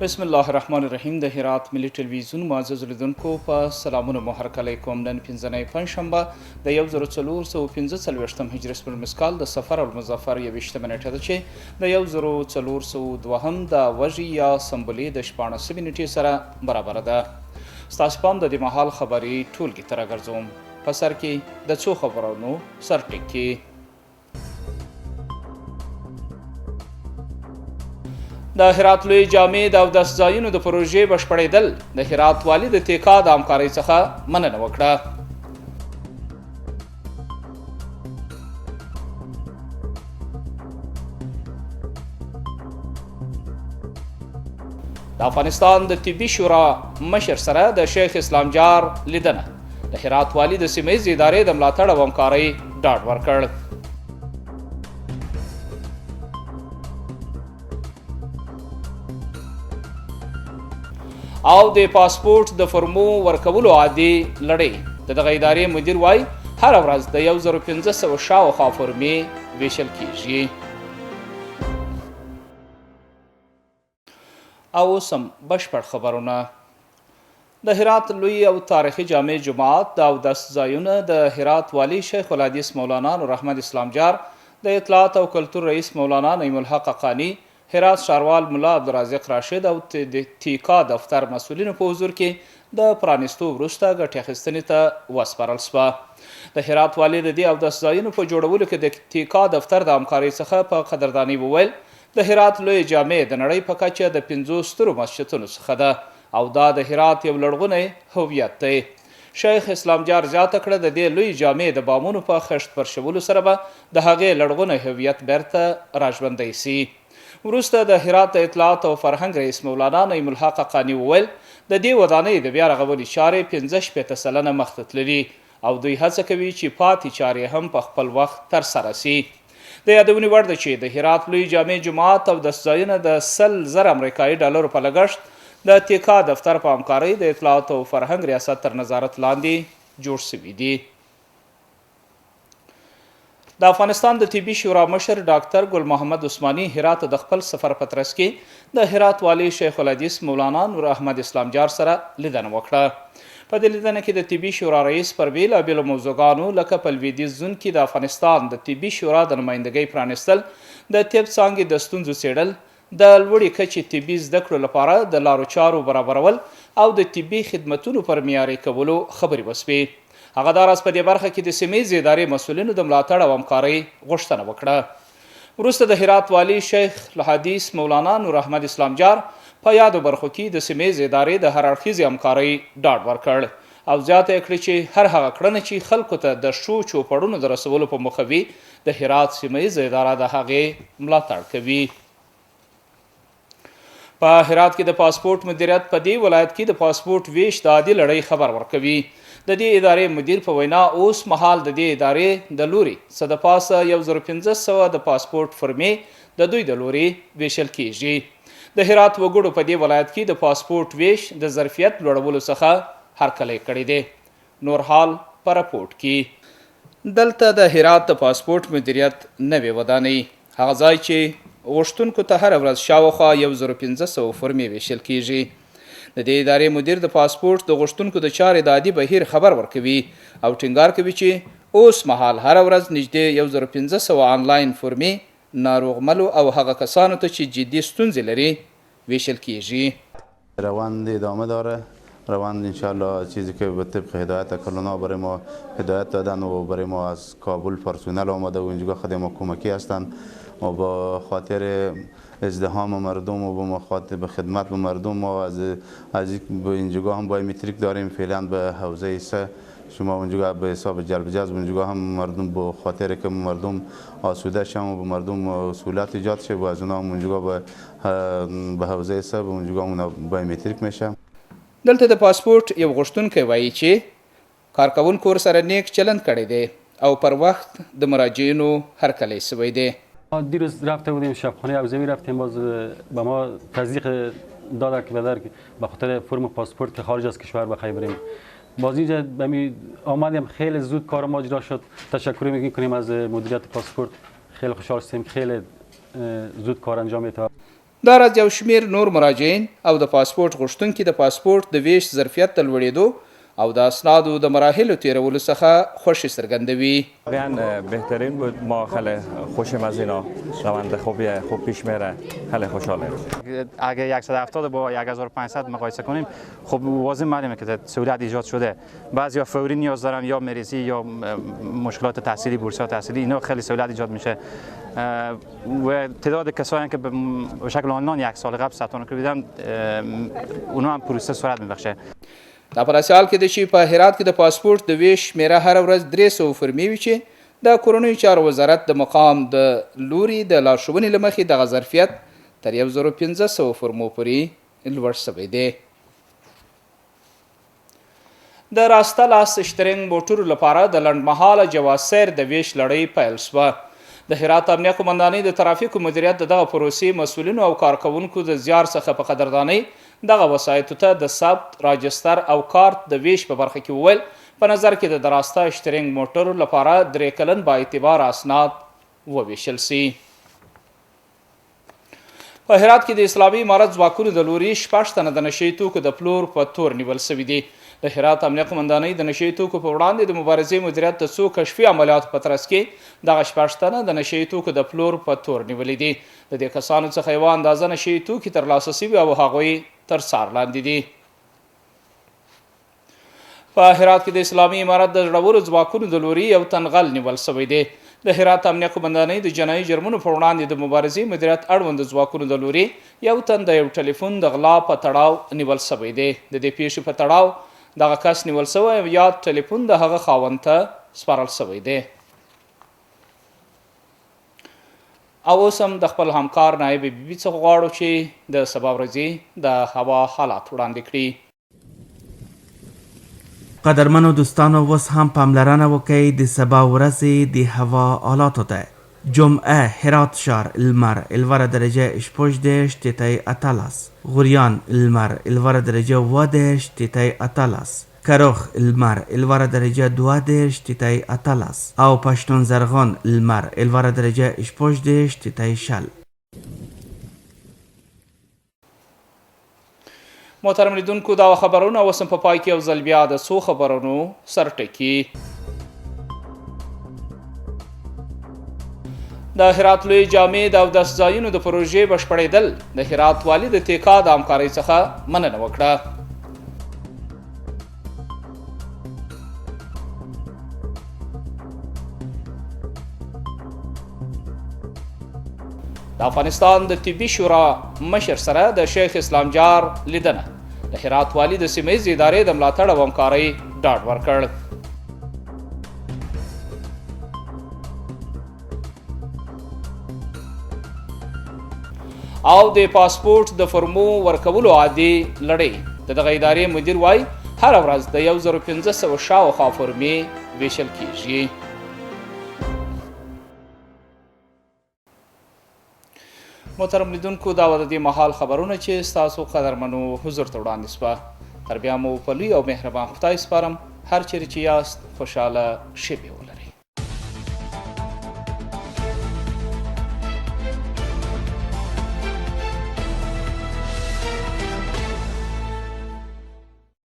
بسم الله الرحمن الرحیم. د هرات ملي ټلویزیون معزز لیدونکو په سلامونه مو هرکلی کوم. نن پنځنۍ پنجشنبه د 1445 هجري مسکال د سفر المظفر 21 نیټه ده چې د 1402 د وژي یا سمبولي د 14 نیټې سره برابر ده. ستاسو پام د دې مهال خبري ټولګي ته راګرځوم. په سر کې د څو خبرونو سرټکی. د هرات لوی جامع د اودس ځایونو د پروژې بشپړېدل د هرات والي د تیکا د همکارۍ څخه مننه وکړه. د افغانستان د طبي شورا مشر سره د شیخ اسلام جار لیدنه د هرات والي د سیمهییزې ادارې د ملاتړ او همکارۍ ډاډ ورکړ. او د پاسپورت د فرمو ورکولو عادي لړۍ د دغه ادارې مدیر وای هر ورځ د 1500 شاوخوا فرمې ویشل کیږي. او سم بشپړ خبرونه. د هرات لوی او تاریخي جامع جماعت د اودس ځایونه د هرات والی شیخ الحدیث مولانا نور احمد اسلام جار، د اطلاعات او کلتور رئیس مولانا نعیم الحق حقانی، هرات ښاروال ملا عبدالرازق راشد او د تیکا دفتر مسؤلینو په حضور کې د پرانیستو وروسته ګټې اخیستنې ته وسپارل شوه. د هرات والي د دې اودس ځایونو په جوړولو کې د تیکا دفتر د همکارۍ څخه په قدردانۍ وویل د هرات لوی جامع د نړۍ په کچه د 50 سترو مسجدونو څخه ده او دا د هرات یو لرغونی هویت دی. شیخ اسلام جار زیاته کړه د دې لوی جامع د بامونو په خښت پرشولو سره به د هغې لرغونی هویت بیرته راژوندی سي. وروسته د هرات د اطلاعات او فرهنګ رئیس مولانا نعیم الحق حقانی وویل د دې ودانۍ د بیا رغونې چارې 65 سلنه مخته تللي او دوی هڅه کوي چې پاتې چارې هم په خپل وخت ترسره سي. د یادونې وړ ده چې د هرات لوی جامع جماعت او د ځایونه د 100,000 امریکایي ډالرو په لګښت د تیکا دفتر په همکارۍ د اطلاعات او فرهنګ ریاست تر نظارت لاندې جوړ شوي دي. د افغانستان د طبي شورا مشر ډاکټر ګل محمد عثماني هرات د خپل سفر په ترڅ کې د هرات والي شیخ الحدیث مولانا نور احمد اسلام جار سره لیدنه وکړه. په دې لیدنه کې د طبي شورا رئیس پر بیلابیلو موضوعګانو لکه په لویدیځ زون کې د افغانستان د طبي شورا د نمایندګۍ پرانیستل، د طب څانګې د ستونزو څیړل، د لوړې کچې طبي زده کړو لپاره د لارو چارو برابرول او د طبي خدمتونو پر معیاري کولو خبرې وسوې. هغه داراز په دې برخه کې د سیمهییزې ادارې مسؤلینو د ملاتړ او همکارۍ غوښتنه وکړه. وروسته د هرات والي شیخ الحدیث مولانا نور احمد اسلام جار په یادو برخو کې د سیمهییزې ادارې د هر اړخیزې همکارۍ ډاډ ورکړ او زیاته یې کړې چې هر هغه کړنه چې خلکو ته د ښو چوپړونو د رسولو په موخه وي د هرات سیمهییزه اداره د هغې ملاتړ کوي. په هرات کې د پاسپورت مدیریت په دې ولایت کې د پاسپورت ویش د عادي لړۍ خبر ورکوي. د دې ادارې مدیر په وینا اوس مهال د دې ادارې د لوري څه د پاسه 1500 د پاسپورت فرمې د دوی د لوري ویشل کیږي. د هرات وګړو په دې ولایت کې د پاسپورت ویش د ظرفیت لوړولو څخه هرکلی کړی دی. نور حال په راپورټ کې. دلته د هرات د پاسپورت مدیریت نوې ودانۍ هغه ځای چې غوښتونکو ته هره ورځ شاوخوا 1500 فرمې ویشل کیږي. د دې ادارې مدیر د پاسپورت د غوښتونکو د چارې د عادي بهیر خبر ورکوي او ټینګار کوي چې اوس مهال هره ورځ نږدې 1500 آنلاین فرمې ناروغملو او هغه کسانو ته چې جدي ستونزې لري ویشل کیږي. روند ادامه داره. روند انشالله چیزی که به طبق هدایت کلونا برای ما هدایت دادن و برای ما از کابل پرسونل آمده و اینجا خدمات ما کمکی هستند و با خاطر ازدحام مردم و به خدمت به مردم ما از اینجا هم بایومتریک داریم. فعلا به حوزه 3 شما اونجا به حساب جلب جذب اونجا هم مردم به خاطر که مردم آسوده شن و به مردم سهولت ایجاد شه و از اونها هم اونجا به حوزه 3 اونجا اونا بایومتریک میشه. دلته د پاسپورت یو غوښتونکی وایي چې کارکوونکو ورسره نیک چلند کړی دی او پر وخت د مراجعینو هرکلی شوی دی. دیروز رفته بودیم شبخانه ابوظبی رفتیم، باز به ما تصدیق داد که به خاطر فرم پاسپورت که خارج از کشور بخوای بریم. باز اینجا آمدیم خیلی زود کار ما اجرا شد. تشکر میکنیم از مدیریت پاسپورت. خیلی خوشحال هستیم که خیلی زود کار انجام میده. دا راز یو شمیر نور مراجعین او د پاسپورت غوښتونکي د پاسپورت د ویش ظرفیت د لوړېدو او د اسنادو د مراحلو تیرولو څخه خوشی څرګندوي. واقعا بهترین بود. ما خیلی خوشیم از اینا. روند خوبیه، خوب پیش میره. خیلی خوشحالیم. اگه 170 با 1500 مقایسه کنیم خب واضح معلومه که سهولت ایجاد شده. بعضیا فوری نیاز دارن یا مریضی یا مشکلات تحصیلی، بورس‌ها تحصیلی، اینا خیلی سهولت ایجاد میشه و تعداد کسایی که به شکل آنلاین یک سال قبل ثبت نام کردن اونها هم پروسه سرعت میبخشه. دا په داسې حال کې ده چې په هرات کې د پاسپورت د ویش شمېره هره ورځ 300 فرمې وي چې د کورنیو چارو وزارت د مقام د لوري د لارښوونې له مخې دغه ظرفیت تر 1500 فرمو پورې لوړ شوی دی. د راسته لاس شترنګ موټرو لپاره د لنډمهاله جواز سیر د ویش لړۍ پیل شوه. د هرات امنیه قمندانۍ د ترافیکو مدیریت دغه پروسې مسؤلینو او کارکوونکو د زیار څخه په قدردانۍ دغه وسایطو ته د ثبت، راجستر او کارت د ویش په برخه کې وویل په نظر کې د راسته شترنګ موټرو لپاره 3 کلن با اعتبار اسناد وویشل سي. په هرات کې د اسلامي امارت ځواکونو د لوري 6 تنه د نشهیي توکو د پلور په تور نیول سوي دي. د هرات امنیه قمندانۍ د نشهیي توکو په وړاندې د مبارزې مدیریت د څو کشفي عملیاتو په ترڅ کې دغه 6 تنه د نشهیي توکو د پلور په تور نیولي دي. د دې کسانو څخه یوه اندازه نشهیي توکي ترلاسه سوي او هغوی تر څار لاندې دي. په هرات کې د اسلامي امارت د زړورو ځواکونو د لوري یو تنغل نیول سوی دی. د هرات امنیه قمندانۍ د جنایي جرمونو په وړاندې د مبارزې مدیریت اړوند ځواکونو د لوري یو تن د یو ټلیفون د غلا په تړاو نیول سوی دی. د دې پیښې په تړاو دغه کس نیول سوی او یاد ټلیفون د هغه خاوند ته سپارل سوی دی. او اوس هم د خپل همکار نایب بیبي څخه غواړو چې د سبا ورځې د هوا حالات وړاندې کړي. قدرمنو دوستانو اوس هم پاملرنه وکړئ د سبا ورځې د هوا حالاتو ته. جمعه هرات شهر المر 11 درجه 18 تیتای 18، غوریان المر 11 درجه 18 تیتای 18، کروخ المر 11 درجه 12 تیتای 18 او پشتون زرغان المر 11 درجه 18 تیتای 60. محترم لیدونکو دا خبرونه اوس هم په پای کې یو ځل بیا د څو خبرونو سرټکي. د هرات لوی جامع د اودس ځایونو د پروژې بشپړېدل د هرات والي د تیکا د همکارۍ څخه مننه وکړه. د افغانستان د طبي شورا مشر سره د شیخ اسلام جار لیدنه د هرات والي د سیمهییزې ادارې د ملاتړ او همکارۍ ډاډ ورکړ. او د پاسپورت د فرمو ورکولو عادي لړۍ د دغه ادارې مدیر وایي هره ورځ د 1500 شاوخوا فرمې ویشل کیږي. محترم لیدونکو دا د دې مهال خبرونه چې ستاسو قدرمنو حضور ته وړاندې سوه. تر بیا مو په لوی او مهربان خدای سپارم. هر چیرې چې یاست خوشحاله شئ.